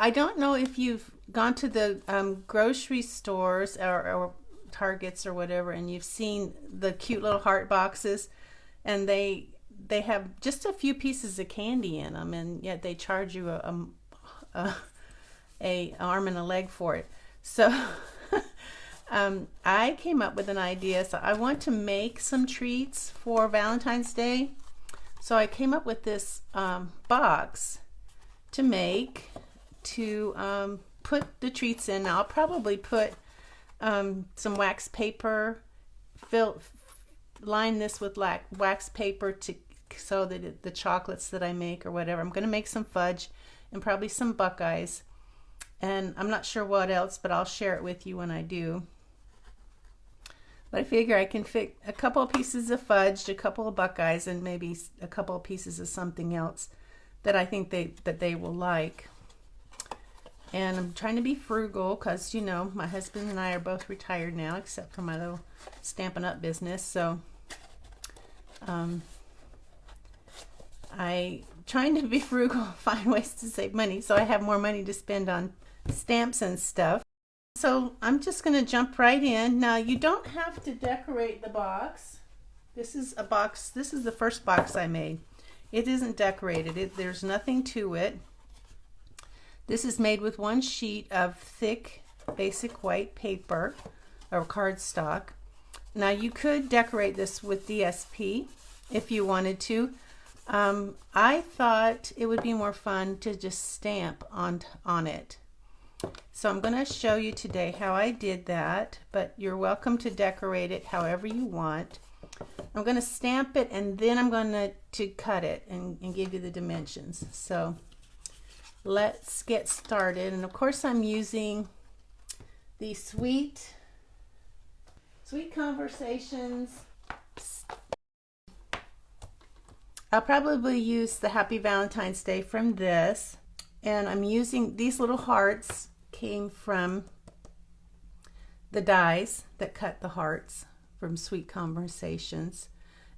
I don't know if you've gone to the grocery stores or Targets or whatever, and you've seen the cute little heart boxes, and they have just a few pieces of candy in them, and yet they charge you a arm and a leg for it. So I came up with an idea. So I want to make some treats for Valentine's Day. So I came up with this box to make to put the treats in. Now I'll probably put some wax paper, line this with wax paper so that the chocolates that I make or whatever. I'm going to make some fudge and probably some Buckeyes, and I'm not sure what else, but I'll share it with you when I do. But I figure I can fit a couple of pieces of fudge, a couple of Buckeyes, and maybe a couple of pieces of something else that I think that they will like. And I'm trying to be frugal because, you know, my husband and I are both retired now, except for my little Stampin' Up business. So I trying to be frugal, find ways to save money so I have more money to spend on stamps and stuff. So I'm just going to jump right in. Now you don't have to decorate the box. This is a box. This is the first box I made. It isn't decorated. There's nothing to it. This is made with one sheet of thick basic white paper or cardstock. Now you could decorate this with DSP if you wanted to. I thought it would be more fun to just stamp on it. So I'm going to show you today how I did that, but you're welcome to decorate it however you want. I'm going to stamp it, and then I'm going to cut it and give you the dimensions. So let's get started. And of course I'm using the Sweet Conversations. I'll probably use the Happy Valentine's Day from this. And I'm using these little hearts, came from the dies that cut the hearts from Sweet Conversations.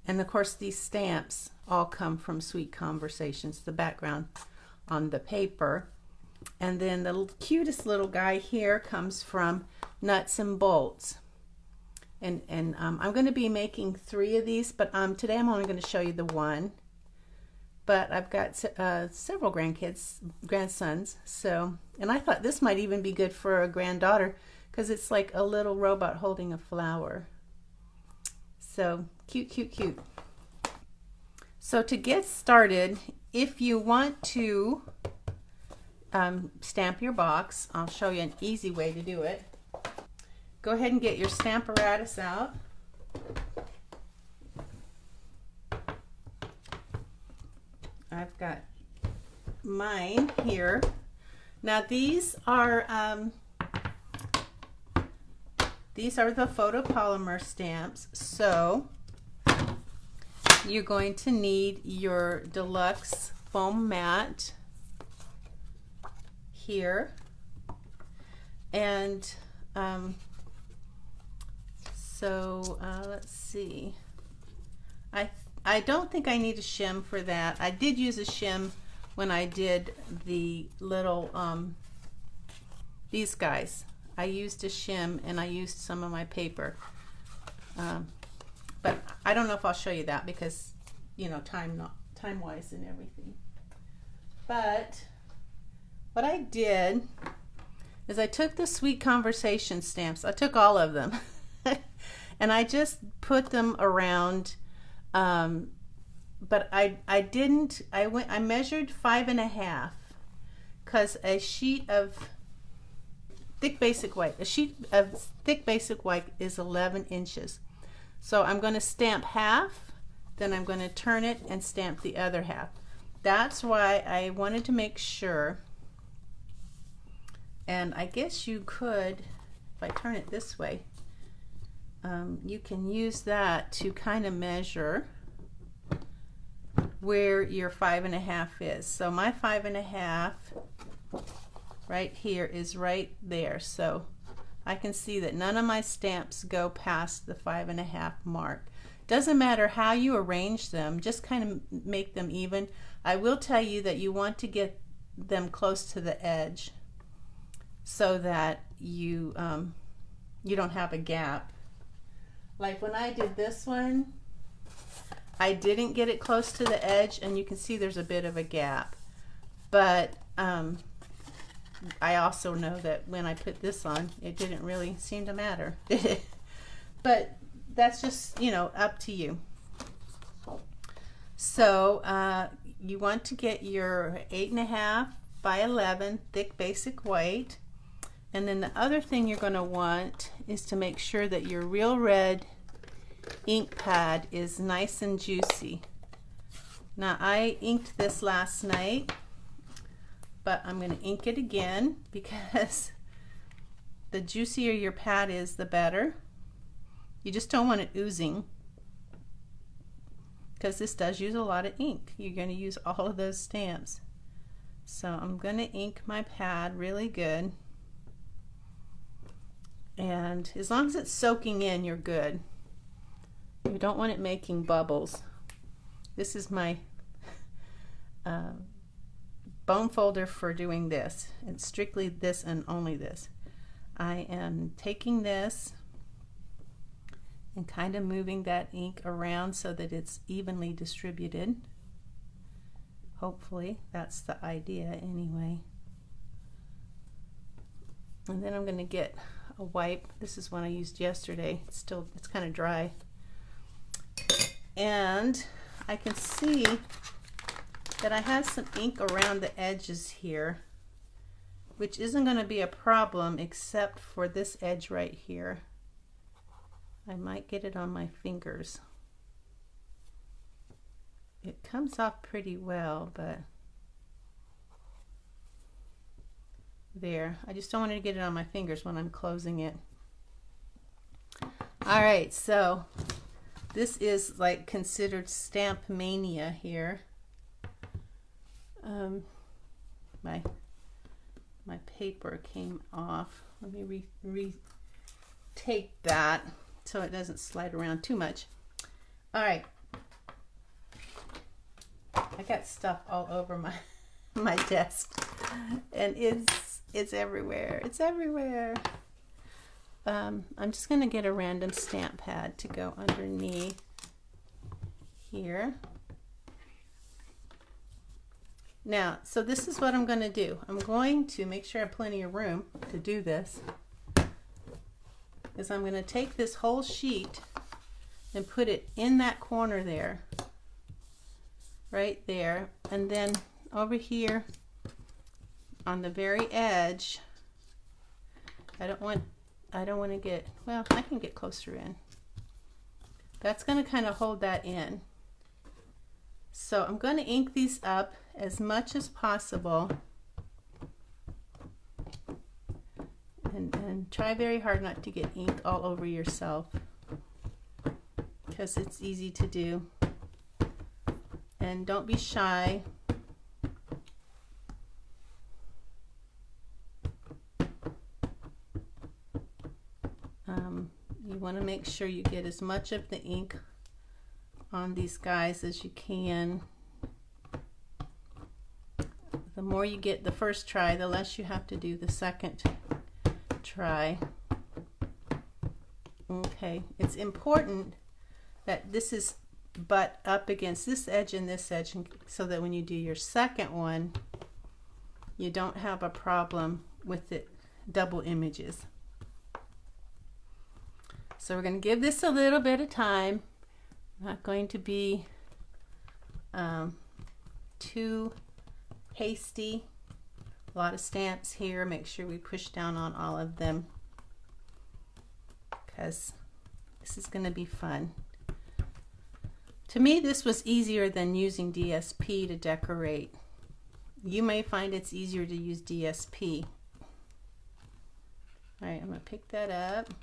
And of course these stamps all come from Sweet Conversations, the background on the paper. And then the cutest little guy here comes from Nuts and Bolts. And I'm going to be making 3 of these, but today I'm only going to show you the one. But I've got several grandsons, so, and I thought this might even be good for a granddaughter because it's like a little robot holding a flower. So cute, cute, cute. So to get started, if you want to stamp your box, I'll show you an easy way to do it. Go ahead and get your Stamparatus out. I've got mine here. Now these are the photopolymer stamps. So you're going to need your deluxe foam mat here, and let's see. I don't think I need a shim for that. I did use a shim when I did the little these guys. I used a shim and I used some of my paper, but I don't know if I'll show you that because, you know, time wise and everything. But what I did is I took the Sweet Conversation stamps. I took all of them and I just put them around. But I measured 5.5 because a sheet of thick basic white is 11 inches. So I'm going to stamp half, then I'm going to turn it and stamp the other half. That's why I wanted to make sure. And I guess you could, if I turn it this way, you can use that to kind of measure where your 5.5 is. So my 5.5 right here is right there. So I can see that none of my stamps go past the 5.5 mark. Doesn't matter how you arrange them, just kind of make them even. I will tell you that you want to get them close to the edge so that you you don't have a gap. Like when I did this one, I didn't get it close to the edge, and you can see there's a bit of a gap. But I also know that when I put this on, it didn't really seem to matter, did it? But that's just, you know, up to you. So you want to get your 8.5 by 11 thick basic white. And then the other thing you're going to want is to make sure that your Real Red ink pad is nice and juicy. Now I inked this last night, but I'm going to ink it again because the juicier your pad is, the better. You just don't want it oozing, because this does use a lot of ink. You're going to use all of those stamps. So I'm going to ink my pad really good. And as long as it's soaking in, you're good. You don't want it making bubbles. This is my bone folder for doing this. It's strictly this and only this. I am taking this and kind of moving that ink around so that it's evenly distributed. Hopefully, that's the idea anyway. And then I'm going to get a wipe. This is one I used yesterday. It's kind of dry. And I can see that I have some ink around the edges here, which isn't going to be a problem except for this edge right here. I might get it on my fingers. It comes off pretty well, but there. I just don't want to get it on my fingers when I'm closing it. All right, so this is like considered stamp mania here. My paper came off. Let me retake that so it doesn't slide around too much. All right. I got stuff all over my desk, and it's everywhere. It's everywhere. I'm just going to get a random stamp pad to go underneath here. Now, so this is what I'm going to do. I'm going to make sure I have plenty of room to do this. Is I'm going to take this whole sheet and put it in that corner there, right there, and then over here on the very edge. I don't want to get, well, I can get closer in. That's going to kind of hold that in. So I'm going to ink these up as much as possible, and try very hard not to get ink all over yourself, because it's easy to do. And don't be shy. You want to make sure you get as much of the ink on these guys as you can. The more you get the first try, the less you have to do the second try. Okay, it's important that this is butt up against this edge and this edge, so that when you do your second one, you don't have a problem with it double images. So we're going to give this a little bit of time. Not going to be too hasty. A lot of stamps here. Make sure we push down on all of them, because this is going to be fun. To me, this was easier than using DSP to decorate. You may find it's easier to use DSP. All right, I'm going to pick that up.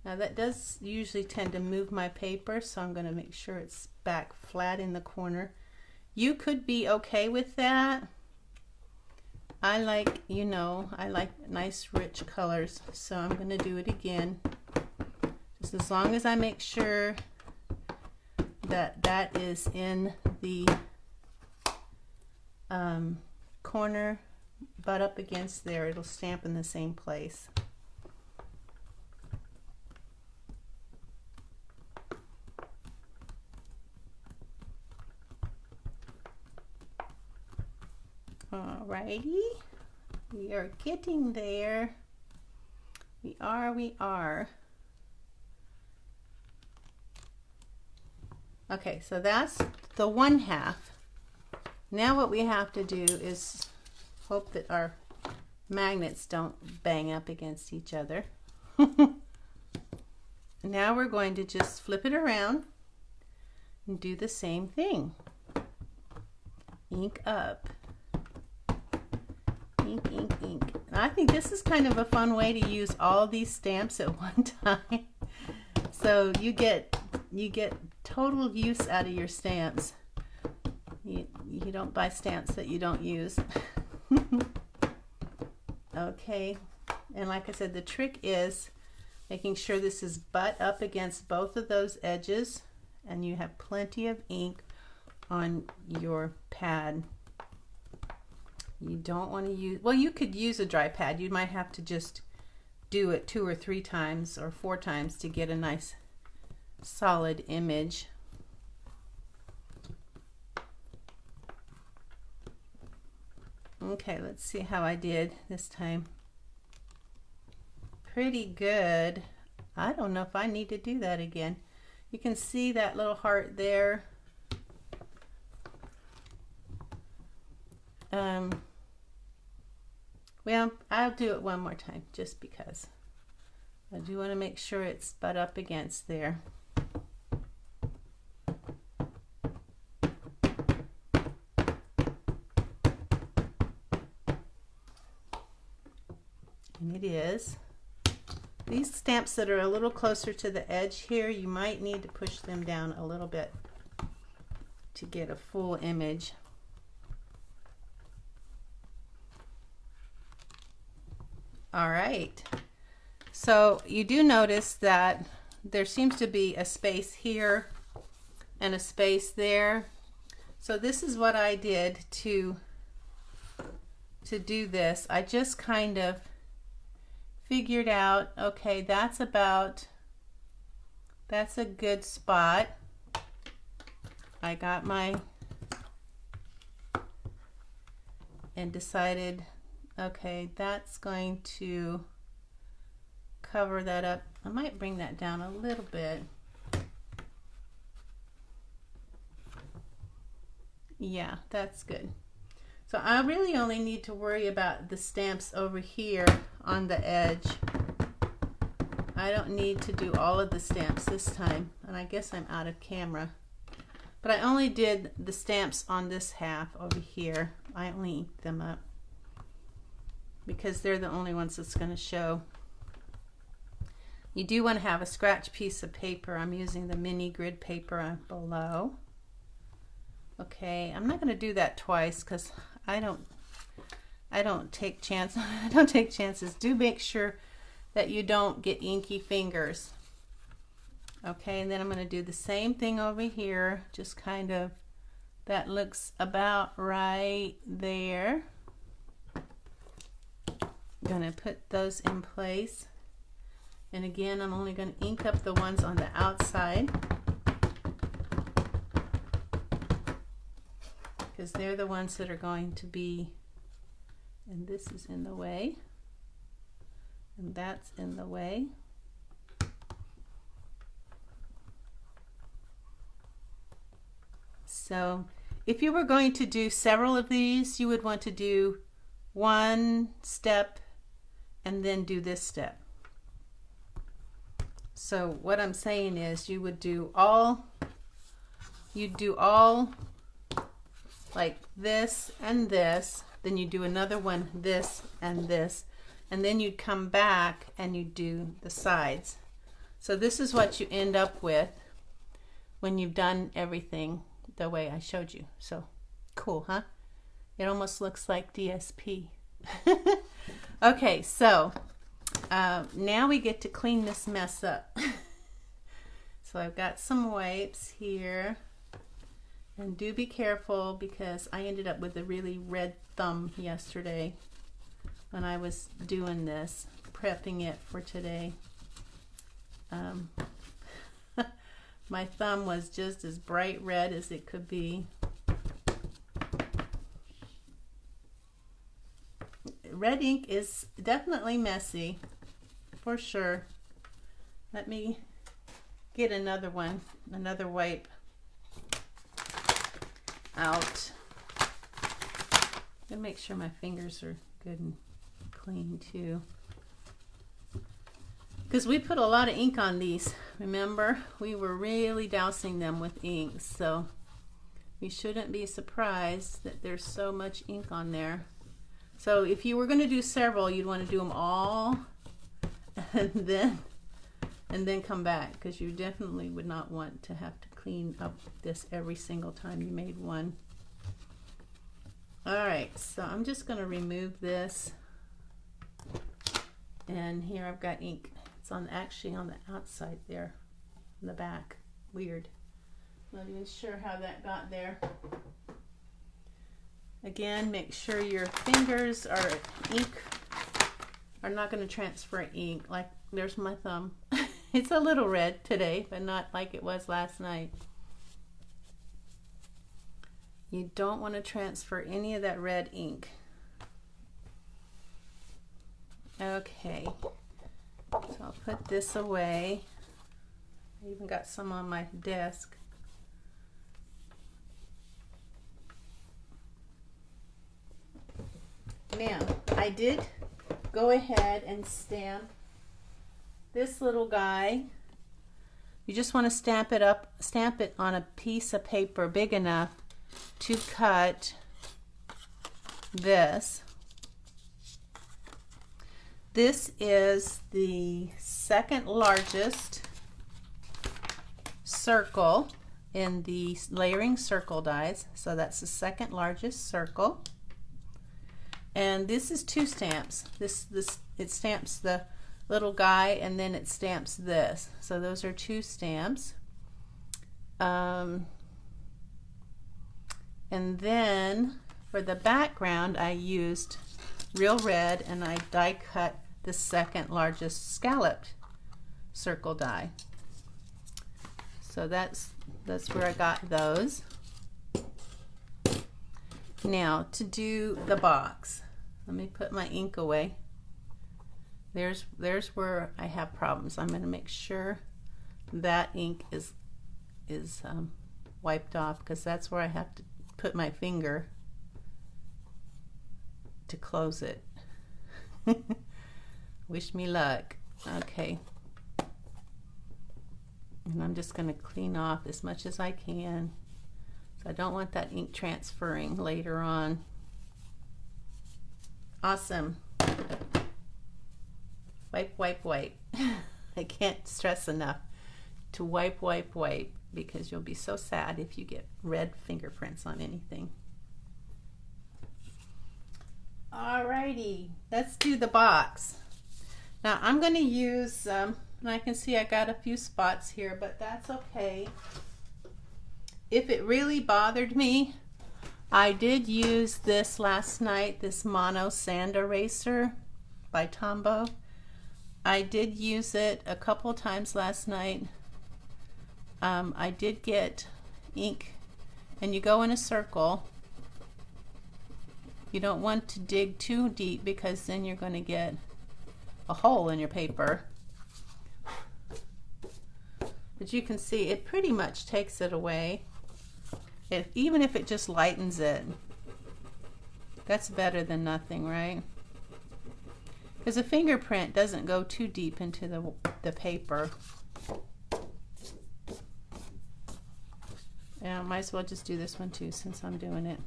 Now that does usually tend to move my paper, so I'm going to make sure it's back flat in the corner. You could be okay with that. I like, you know, I like nice rich colors, so I'm going to do it again. Just as long as I make sure that that is in the corner butt up against there, it'll stamp in the same place. Alrighty, we are getting there. We are. Okay, so that's the one half. Now what we have to do is hope that our magnets don't bang up against each other. Now we're going to just flip it around and do the same thing. Ink up. Ink, ink, ink. I think this is kind of a fun way to use all these stamps at one time. So you get total use out of your stamps. You don't buy stamps that you don't use. Okay, and like I said, the trick is making sure this is butt up against both of those edges and you have plenty of ink on your pad. You don't want to use, well, you could use a dry pad. You might have to just do it 2 or 3 times or 4 times to get a nice solid image. Okay, let's see how I did this time. Pretty good. I don't know if I need to do that again. You can see that little heart there. Well, I'll do it one more time just because. I do want to make sure it's butt up against there. And it is. These stamps that are a little closer to the edge here, you might need to push them down a little bit to get a full image. All right, so you do notice that there seems to be a space here and a space there. So this is what I did to do this. I just kind of figured out, okay, that's a good spot. I got and decided, okay, that's going to cover that up. I might bring that down a little bit. Yeah, that's good. So I really only need to worry about the stamps over here on the edge. I don't need to do all of the stamps this time, and I guess I'm out of camera. But I only did the stamps on this half over here. I only inked them up because they're the only ones that's going to show. You do want to have a scratch piece of paper. I'm using the mini grid paper below. Okay, I'm not going to do that twice because I don't take chances. Do make sure that you don't get inky fingers. Okay, and then I'm going to do the same thing over here. Just kind of, that looks about right there. Going to put those in place, and again I'm only going to ink up the ones on the outside because they're the ones that are going to be, and this is in the way and that's in the way. So if you were going to do several of these, you would want to do one step and then do this step. So what I'm saying is you would do all, you'd do all like this and this, then you do another one, this and this, and then you'd come back and you do the sides. So this is what you end up with when you've done everything the way I showed you. So cool, huh? It almost looks like DSP. Okay, so now we get to clean this mess up. So I've got some wipes here, and do be careful because I ended up with a really red thumb yesterday. when I was doing this, prepping it for today. My thumb was just as bright red as it could be. Red ink is definitely messy, for sure. Let me get another one, another wipe out. And make sure my fingers are good and clean too. Because we put a lot of ink on these. Remember, we were really dousing them with ink, so you shouldn't be surprised that there's so much ink on there. So if you were going to do several, you'd want to do them all and then come back, because you definitely would not want to have to clean up this every single time you made one. Alright, so I'm just going to remove this, and here I've got ink. It's actually on the outside there, in the back. Weird. Not even sure how that got there. Again, make sure your fingers are not going to transfer ink. Like, there's my thumb. It's a little red today, but not like it was last night. You don't want to transfer any of that red ink. Okay, so I'll put this away. I even got some on my desk. Now, I did go ahead and stamp this little guy. You just want to stamp it on a piece of paper big enough to cut this. This is the second largest circle in the layering circle dies. So that's the second largest circle. And this is two stamps. It stamps the little guy, and then it stamps this. So those are two stamps. And then for the background, I used real red, and I die cut the second largest scalloped circle die. So that's where I got those. Now to do the box, let me put my ink away. There's where I have problems. I'm going to make sure that ink is wiped off, because that's where I have to put my finger to close it. Wish me luck. Okay. And I'm just going to clean off as much as I can. So I don't want that ink transferring later on. Awesome. Wipe, wipe, wipe. I can't stress enough to wipe, wipe, wipe, because you'll be so sad if you get red fingerprints on anything. Alrighty, let's do the box. Now I'm going to use, and I can see I got a few spots here, but that's okay. If it really bothered me, I did use this last night, this mono sand eraser by Tombow. I did use it a couple times last night. I did get ink, and you go in a circle. You don't want to dig too deep, because then you're going to get a hole in your paper. But you can see it pretty much takes it away. Even if it just lightens it, that's better than nothing, right? Because a fingerprint doesn't go too deep into the paper. Yeah, I might as well just do this one too, since I'm doing it.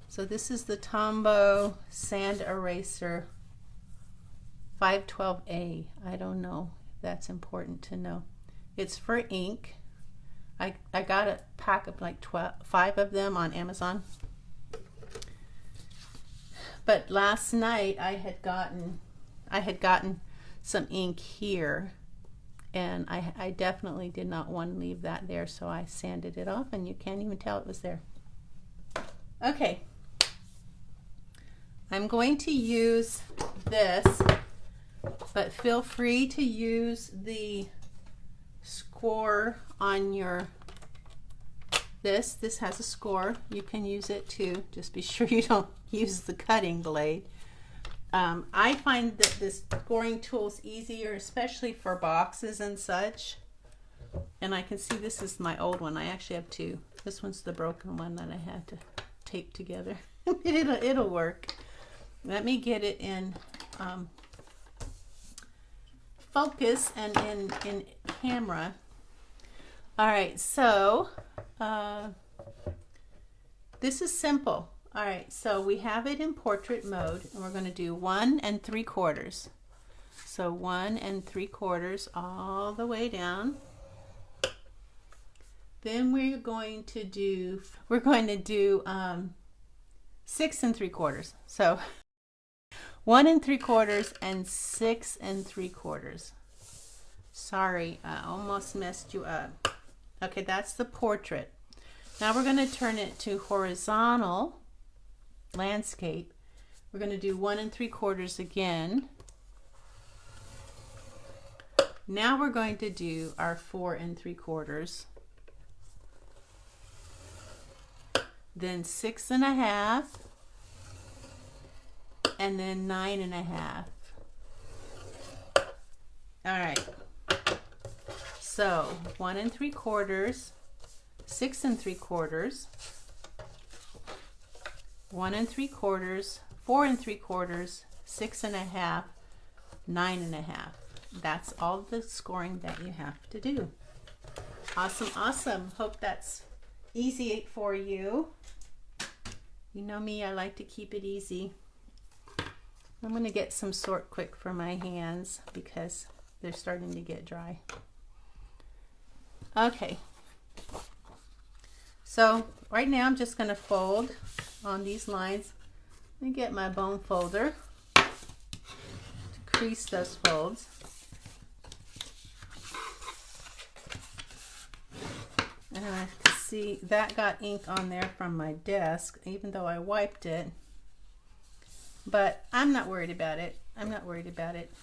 So this is the Tombow Sand Eraser 512A. I don't know if that's important to know. It's for ink. I got a pack of like 5 of them on Amazon. But last night I had gotten some ink here, and I definitely did not want to leave that there, so I sanded it off, and you can't even tell it was there. Okay. I'm going to use this, but feel free to use the score on your this has a score. You can use it too. Just be sure you don't use the cutting blade. I find that this scoring tool is easier, especially for boxes and such. And I can see this is my old one. I actually have two. This one's the broken one that I had to tape together. It'll work. Let me get it in focus and in camera. All right, so this is simple. All right, so we have it in portrait mode, and we're going to do 1 3/4. So 1 3/4 all the way down. Then we're going to do 6 3/4. So 1 3/4 and 6 3/4. Sorry, I almost messed you up. Okay, that's the portrait. Now we're going to turn it to horizontal landscape. We're going to do 1 3/4 again. Now we're going to do our 4 3/4. Then 6 1/2, and then 9 1/2. All right. So 1 3/4, 6 3/4, 1 3/4, 4 3/4, 6 1/2, 9 1/2. That's all the scoring that you have to do. Awesome, awesome. Hope that's easy for you. You know me, I like to keep it easy. I'm going to get some Sort Quick for my hands because they're starting to get dry. Okay. So right now I'm just going to fold on these lines. Let me get my bone folder to crease those folds. And I can see that got ink on there from my desk, even though I wiped it. But I'm not worried about it. I'm not worried about it.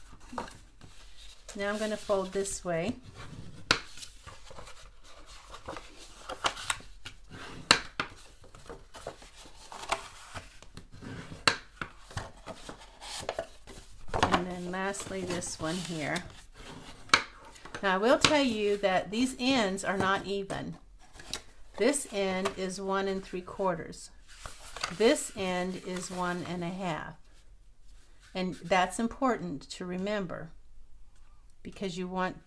Now I'm going to fold this way. And then lastly, this one here. Now I will tell you that these ends are not even. This end is 1 3/4. This end is 1 1/2. And that's important to remember because you want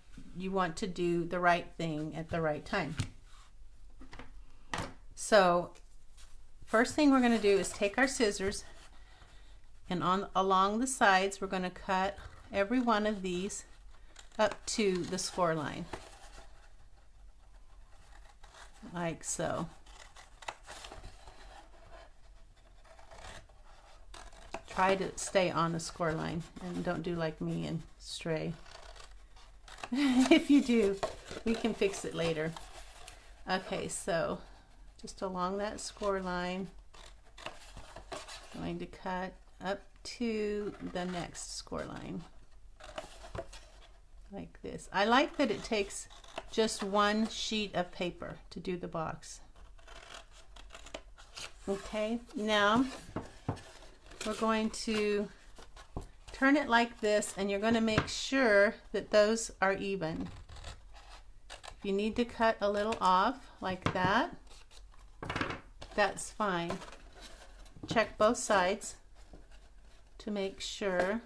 to do the right thing at the right time. So first thing we're going to do is take our scissors, and along the sides we're going to cut every one of these up to the score line, like so. Try to stay on the score line and don't do like me and stray. If you do, we can fix it later. Okay, so just along that score line, I'm going to cut up to the next score line. Like this. I like that it takes just one sheet of paper to do the box. Okay, now we're going to turn it like this, and you're going to make sure that those are even. If you need to cut a little off like that, that's fine. Check both sides to make sure.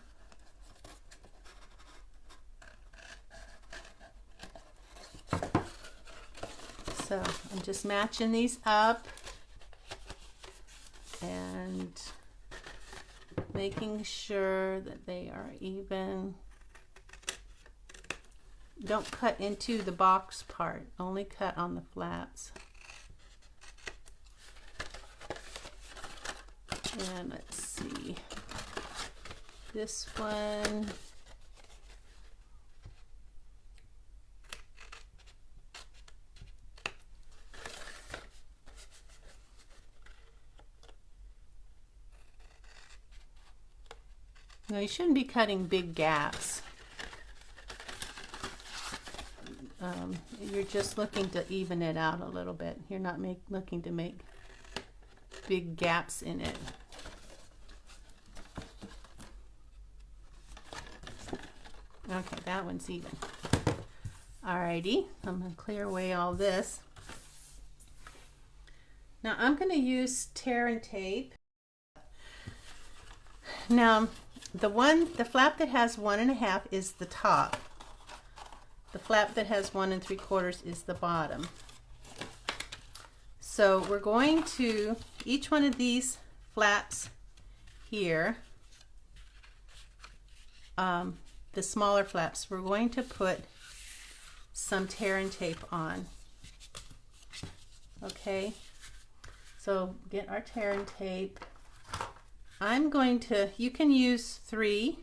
So I'm just matching these up and making sure that they are even. Don't cut into the box part, only cut on the flaps. And let's see, this one, Now you shouldn't be cutting big gaps. You're just looking to even it out a little bit. You're not looking to make big gaps in it. Okay, that one's even. Alrighty, I'm going to clear away all this. Now I'm going to use tear and tape. Now the flap that has 1 1/2 is the top. The flap that has 1 3/4 is the bottom. So we're going to, each one of these flaps here, the smaller flaps, we're going to put some tear and tape on. Okay, so get our tear and tape. I'm going to, you can use 3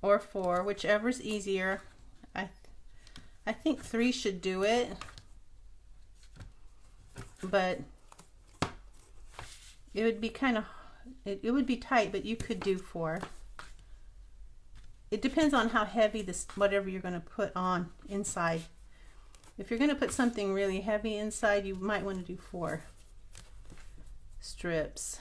or 4, whichever's easier. I think 3 should do it, but it would be kind of, it would be tight, but you could do 4. It depends on how heavy this, whatever you're going to put on inside. If you're going to put something really heavy inside, you might want to do 4 strips.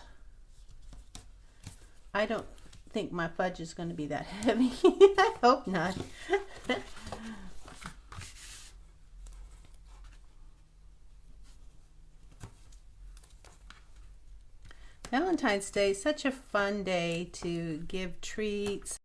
I don't think my fudge is going to be that heavy. I hope not. Valentine's Day is such a fun day to give treats.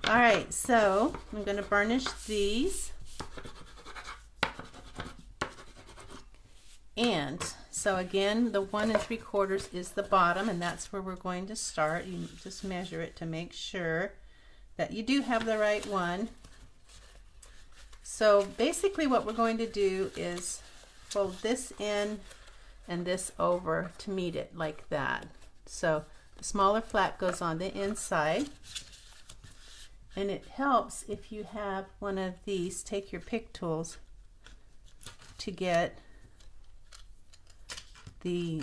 All right, so I'm going to burnish these. And so again, the 1 3/4 is the bottom, and that's where we're going to start. You just measure it to make sure that you do have the right one. So basically what we're going to do is fold this in and this over to meet it like that. So the smaller flap goes on the inside. And it helps if you have one of these, take your pick tools to get the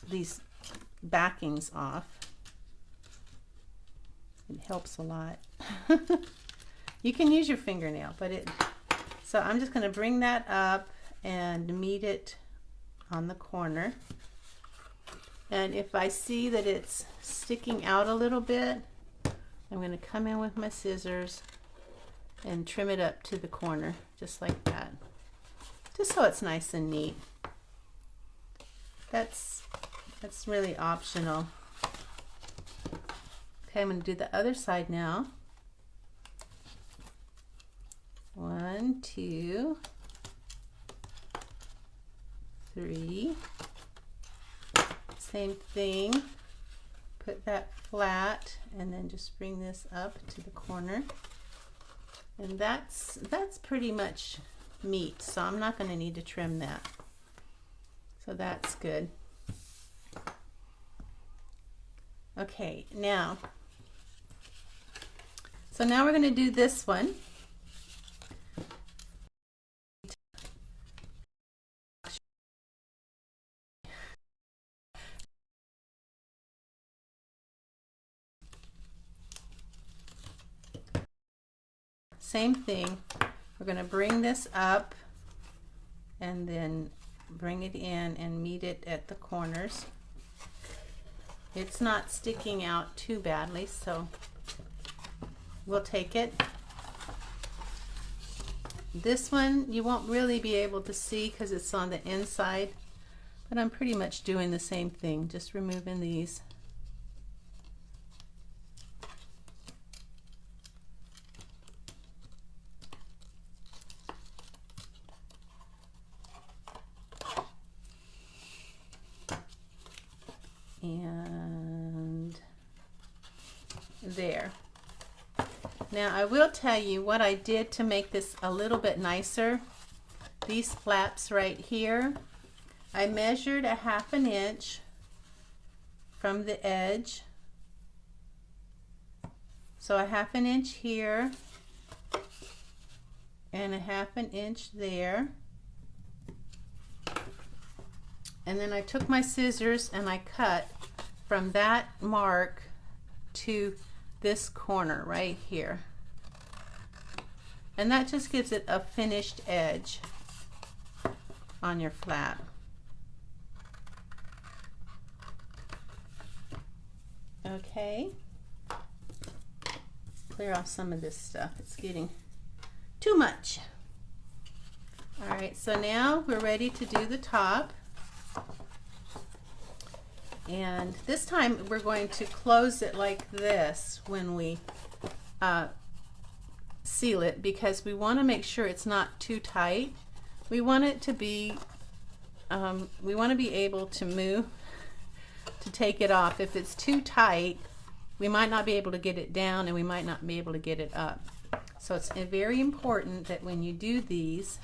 these backings off. It helps a lot. You can use your fingernail, but so I'm just going to bring that up and meet it on the corner. And if I see that it's sticking out a little bit, I'm going to come in with my scissors and trim it up to the corner, just like that, just so it's nice and neat. That's really optional. Okay, I'm going to do the other side now. 1, 2, 3. Same thing. Put that flat and then just bring this up to the corner, and that's pretty much meat, so I'm not going to need to trim that, so that's good. Okay, now we're going to do this one. Same thing, we're going to bring this up and then bring it in and meet it at the corners. It's not sticking out too badly, so we'll take it. This one you won't really be able to see because it's on the inside, but I'm pretty much doing the same thing, just removing these. And there. Now I will tell you what I did to make this a little bit nicer. These flaps right here, I measured a 1/2 inch from the edge. So a 1/2 inch here and a 1/2 inch there. And then I took my scissors and I cut from that mark to this corner right here. And that just gives it a finished edge on your flat. Okay. Clear off some of this stuff. It's getting too much. All right, so now we're ready to do the top. And this time we're going to close it like this when we seal it, because we want to make sure it's not too tight. We want it to be, we want to be able to move, to take it off. If it's too tight, we might not be able to get it down and we might not be able to get it up. So it's very important that when you do these,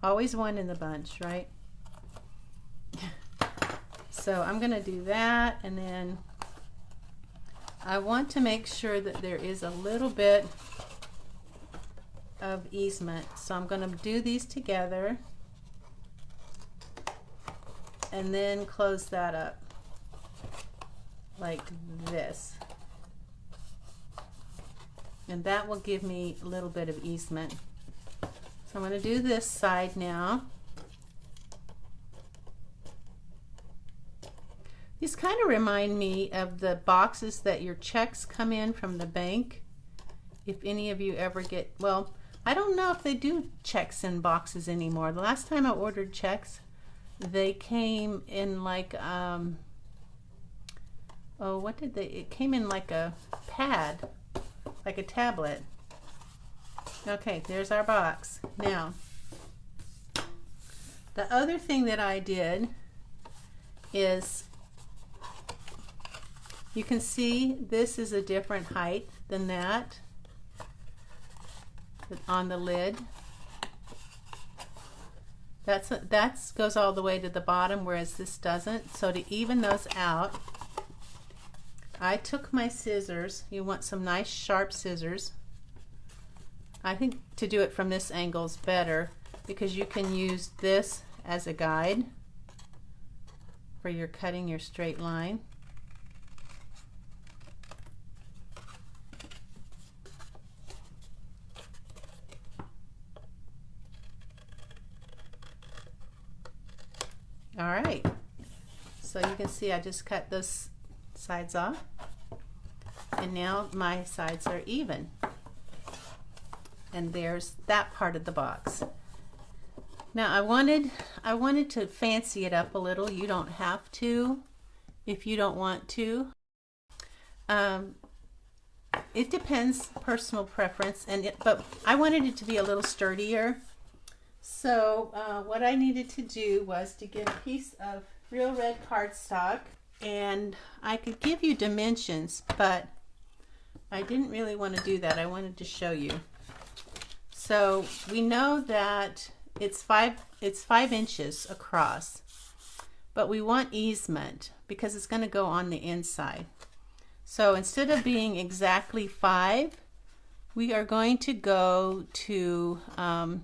always one in the bunch, right? So I'm going to do that, and then I want to make sure that there is a little bit of easement. So I'm going to do these together and then close that up like this. And that will give me a little bit of easement. So I'm going to do this side now. These kind of remind me of the boxes that your checks come in from the bank. If any of you ever get, well, I don't know if they do checks in boxes anymore. The last time I ordered checks, they came in like, oh, what did they, it came in like a pad, like a tablet. Okay, there's our box. Now, the other thing that I did is, you can see this is a different height than that on the lid. That goes all the way to the bottom, whereas this doesn't. So to even those out, I took my scissors. You want some nice sharp scissors. I think to do it from this angle is better, because you can use this as a guide for your cutting your straight line. All right, so you can see I just cut those sides off, and now my sides are even. And there's that part of the box. Now I wanted to fancy it up a little. You don't have to if you don't want to. It depends, personal preference, but I wanted it to be a little sturdier. So what I needed to do was to get a piece of real red cardstock, and I could give you dimensions, but I didn't really want to do that. I wanted to show you. So we know that it's 5 inches across, but we want easement because it's going to go on the inside. So instead of being exactly 5, we are going to go to 4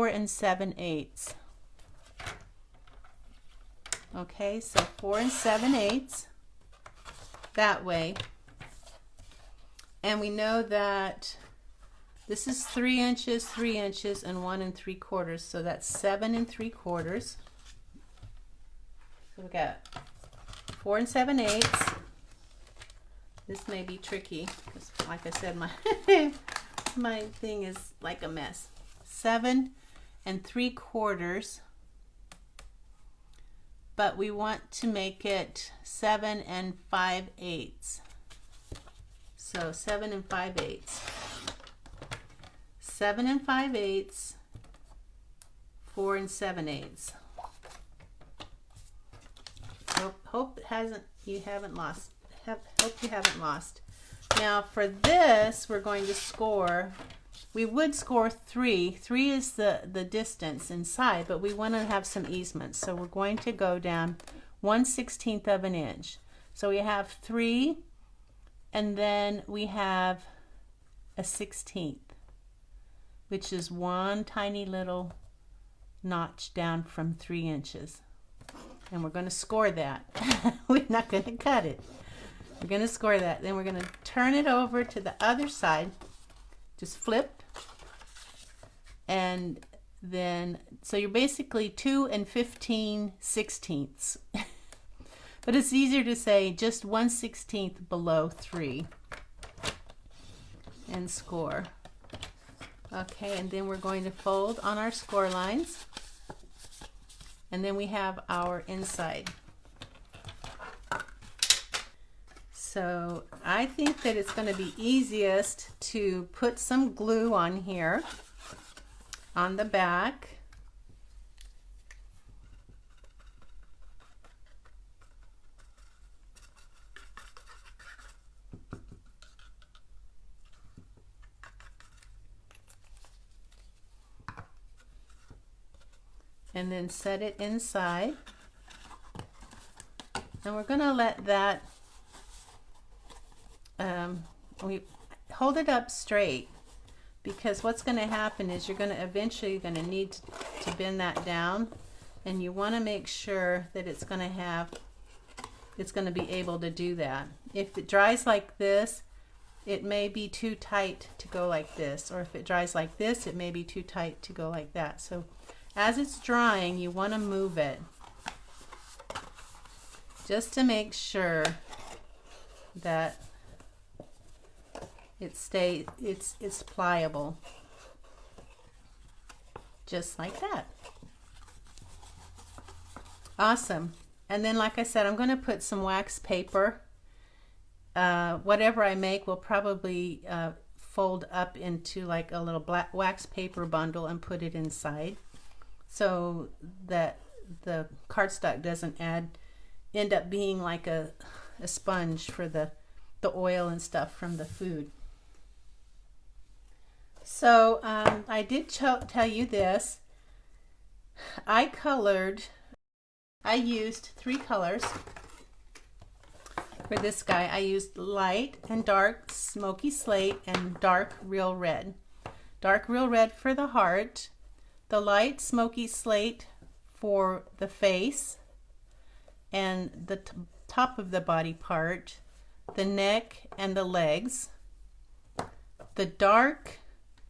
7/8. Okay, so 4 7/8 that way. And we know that this is 3 inches, 3 inches, and 1 3/4. So that's 7 3/4. So we got 4 7/8. This may be tricky because, like I said, my thing is like a mess. 7 3/4, but we want to make it 7 5/8. So 7 5/8. 7 5/8, 4 7/8. Hope you haven't lost. Hope you haven't lost. Now for this, we're going to score We would score 3. 3 is the distance inside, but we want to have some easements. So we're going to go down 1/16 of an inch. So we have 3, and then we have a 16th, which is one tiny little notch down from 3 inches. And we're going to score that. We're not going to cut it. We're going to score that. Then we're going to turn it over to the other side. Just flip. And then, so you're basically 2 15/16. But it's easier to say just 1/16 below 3. And score. Okay, and then we're going to fold on our score lines. And then we have our inside. So I think that it's going to be easiest to put some glue on here on the back. And then set it inside. And we're going to let that, we hold it up straight, because what's going to happen is you're going to eventually need to bend that down, and you want to make sure that it's going to be able to do that. If it dries like this, it may be too tight to go like this, or if it dries like this, it may be too tight to go like that. So as it's drying, you want to move it just to make sure that it's pliable, just like that. Awesome. And then, like I said, I'm going to put some wax paper. Whatever I make will probably fold up into like a little black wax paper bundle and put it inside, so that the cardstock doesn't end up being like a sponge for the oil and stuff from the food. So I did tell you this. I used 3 colors for this guy. I used light and dark smoky slate and dark real red. Dark real red for the heart, the light smoky slate for the face and the top of the body part, the neck and the legs. The dark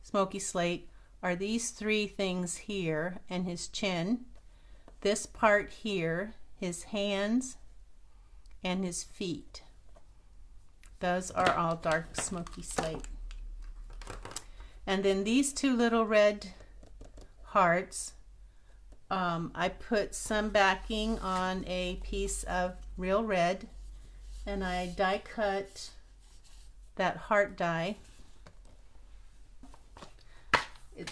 smoky slate are these 3 things here, and his chin, this part here, his hands, and his feet. Those are all dark smoky slate. And then these 2 little red hearts, I put some backing on a piece of real red, and I die cut that heart die.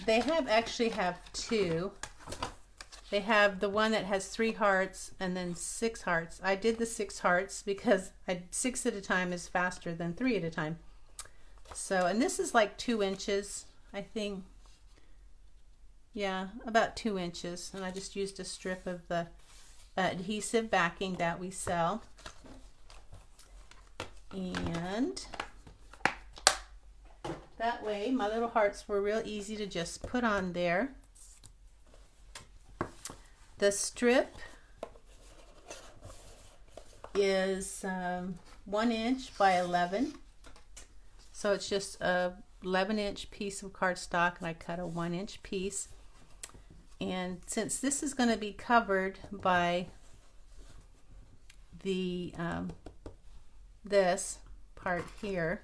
They actually have 2. They have the one that has 3 hearts and then 6 hearts. I did the 6 hearts because 6 at a time is faster than 3 at a time. So, and this is like 2 inches, I think. Yeah, about 2 inches. And I just used a strip of the adhesive backing that we sell. And that way my little hearts were real easy to just put on there. The strip is 1 inch by 11. So it's just a 11-inch piece of cardstock, and I cut a 1-inch piece. And since this is going to be covered by the this part here,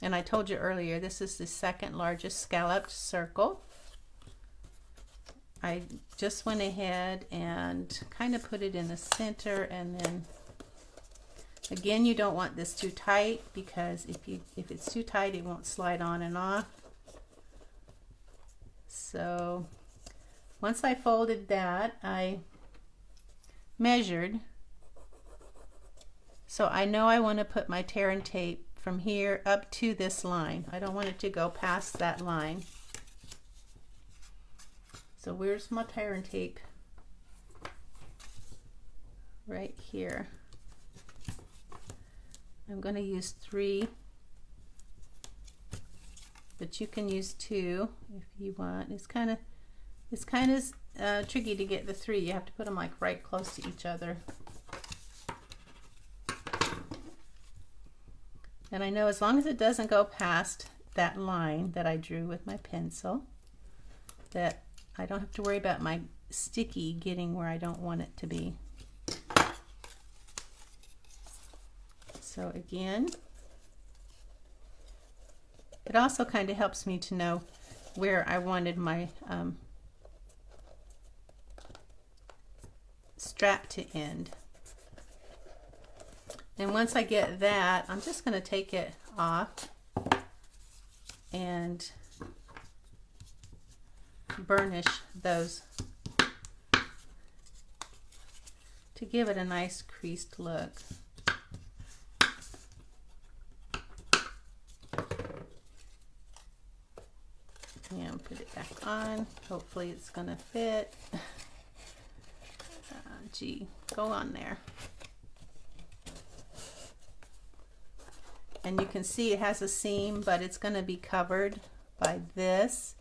and I told you earlier, this is the 2nd largest scalloped circle. I just went ahead and kind of put it in the center, and then again, you don't want this too tight, because if it's too tight, it won't slide on and off. So once I folded that, I measured. So I know I want to put my tear and tape from here up to this line. I don't want it to go past that line. So where's my pattern tape? Right here. I'm going to use 3, but you can use 2 if you want. It's kind of tricky to get the 3. You have to put them like right close to each other. And I know as long as it doesn't go past that line that I drew with my pencil, that I don't have to worry about my sticky getting where I don't want it to be. So again, it also kind of helps me to know where I wanted my strap to end. And once I get that, I'm just going to take it off and burnish those to give it a nice creased look. And put it back on. Hopefully it's going to fit. Gee, go on there. And you can see it has a seam, but it's going to be covered by this.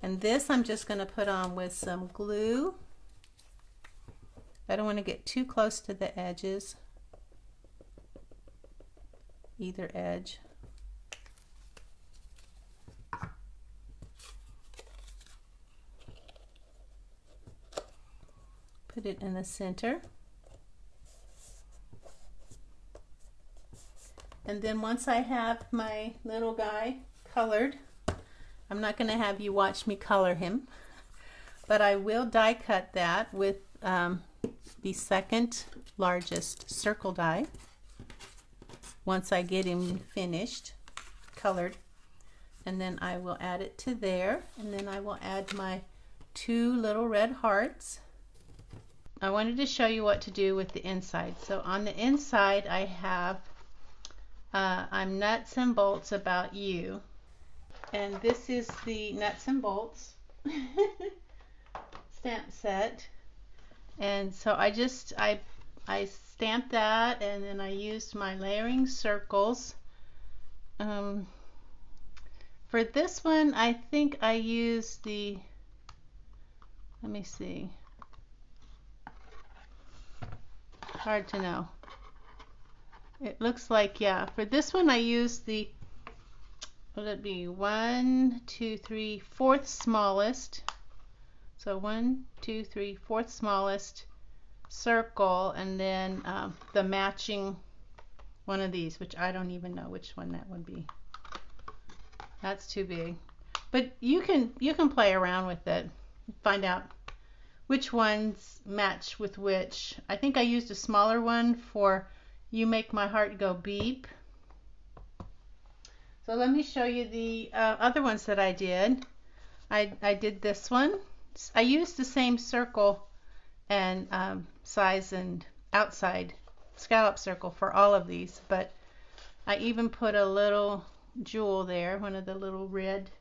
And this I'm just going to put on with some glue. I don't want to get too close to the edges, either edge. Put it in the center. And then once I have my little guy colored, I'm not going to have you watch me color him, but I will die cut that with the second largest circle die once I get him finished, colored. And then I will add it to there, and then I will add my 2 little red hearts. I wanted to show you what to do with the inside. So on the inside I have I'm nuts and bolts about you, and this is the nuts and bolts stamp set. And so I stamped that, and then I used my layering circles. For this one I think I used the, let me see, hard to know. It looks like, yeah, for this one I used the, will it be 1, 2, 3, 4th smallest. So 1, 2, 3, 4th smallest circle, and then the matching one of these, which I don't even know which one that would be. That's too big. But you can play around with it, find out which ones match with which. I think I used a smaller one for You Make My Heart Go Beep. So let me show you the other ones that I did. I did this one. I used the same circle and size and outside scallop circle for all of these, but I even put a little jewel there, one of the little red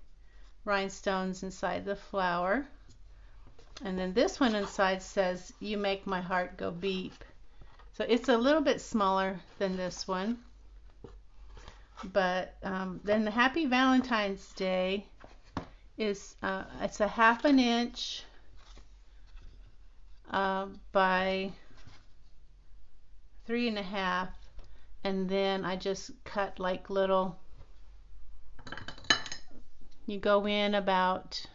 rhinestones inside the flower. And then this one inside says You Make My Heart Go Beep. So it's a little bit smaller than this one. But then the Happy Valentine's Day is it's a 1/2 inch by 3.5, and then I just cut like little, you go in about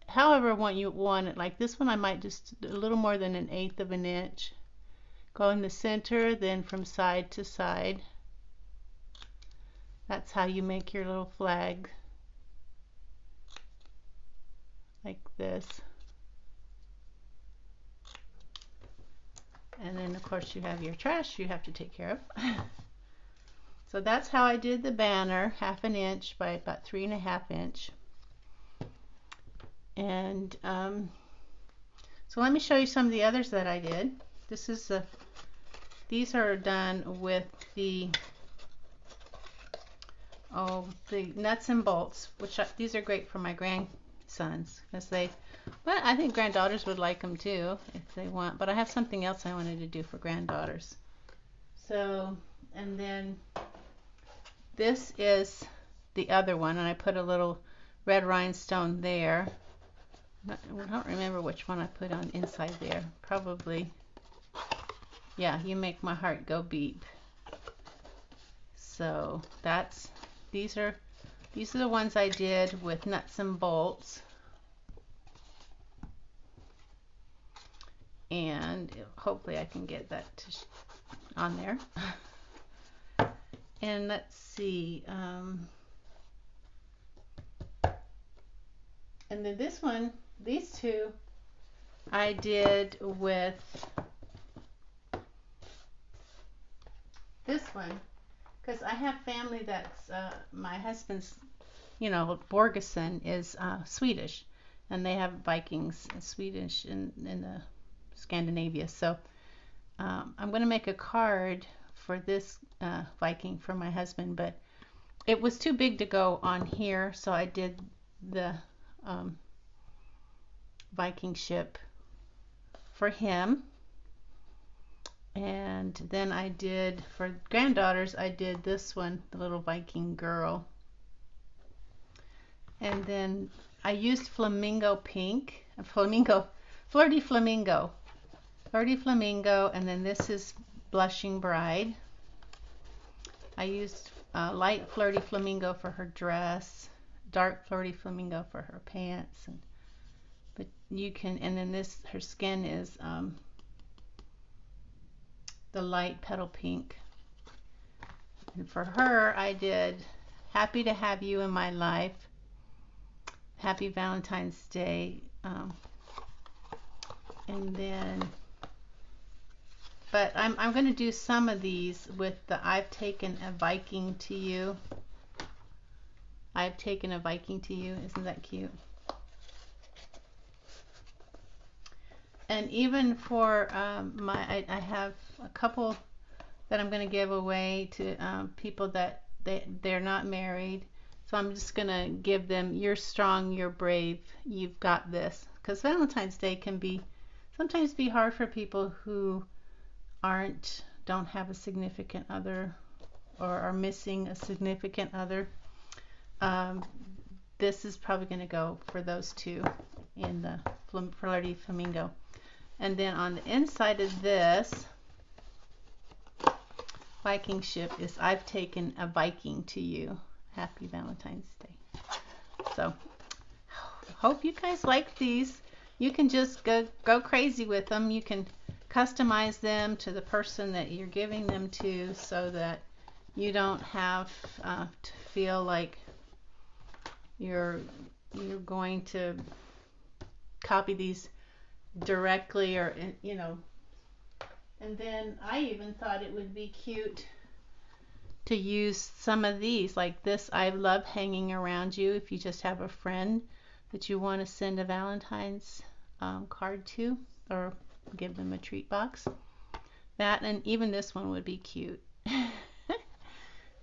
however you want it. Like this one I might just a little more than 1/8 of an inch. Go in the center, then from side to side. That's how you make your little flag, like this. And then of course you have your trash you have to take care of. So that's how I did the banner, 1/2 inch by about 3.5 inch. And so let me show you some of the others that I did. These are done with the the nuts and bolts, which these are great for my grandsons because well, I think granddaughters would like them too if they want, but I have something else I wanted to do for granddaughters. So, and then this is the other one, and I put a little red rhinestone there. I don't remember which one I put on inside there. Probably, yeah, you make my heart go beep. So these are the ones I did with nuts and bolts. And hopefully I can get that on there. And let's see. And then this one, these two, I did with this one because I have family that's my husband's, Borgeson is Swedish, and they have Vikings and Swedish in the Scandinavia. So I'm going to make a card for this Viking for my husband, but it was too big to go on here, so I did the Viking ship for him. And then I did, for granddaughters, I did this one, the little Viking girl. And then I used flamingo pink, flirty flamingo, and then this is blushing bride. I used light flirty flamingo for her dress, dark flirty flamingo for her pants, but you can, and then her skin is the light petal pink. And for her, I did happy to have you in my life, happy Valentine's Day, and then, but I'm going to do some of these with the I've taken a Viking to you. I've taken a Viking to you. Isn't that cute? And even for I have a couple that I'm going to give away to people that they're not married. So I'm just going to give them, you're strong, you're brave, you've got this. Because Valentine's Day can sometimes be hard for people who don't have a significant other or are missing a significant other. This is probably going to go for those two in the flirty flamingo. And then on the inside of this Viking ship is I've taken a Viking to you. Happy Valentine's Day. So hope you guys like these. You can just go crazy with them. You can customize them to the person that you're giving them to, so that you don't have to feel like you're going to copy these directly, or and then I even thought it would be cute to use some of these, like this I love hanging around you, if you just have a friend that you want to send a Valentine's card to, or give them a treat box. That, and even this one would be cute.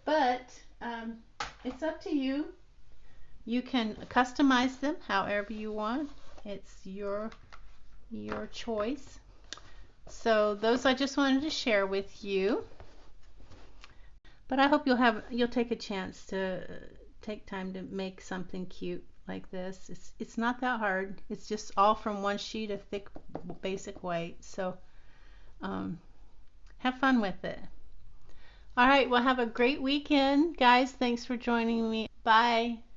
But it's up to you. You can customize them however you want. It's your choice. So those I just wanted to share with you. But I hope you'll take a chance to take time to make something cute like this. It's not that hard. It's just all from one sheet of thick basic white. So have fun with it. All right, well, have a great weekend, guys. Thanks for joining me. Bye.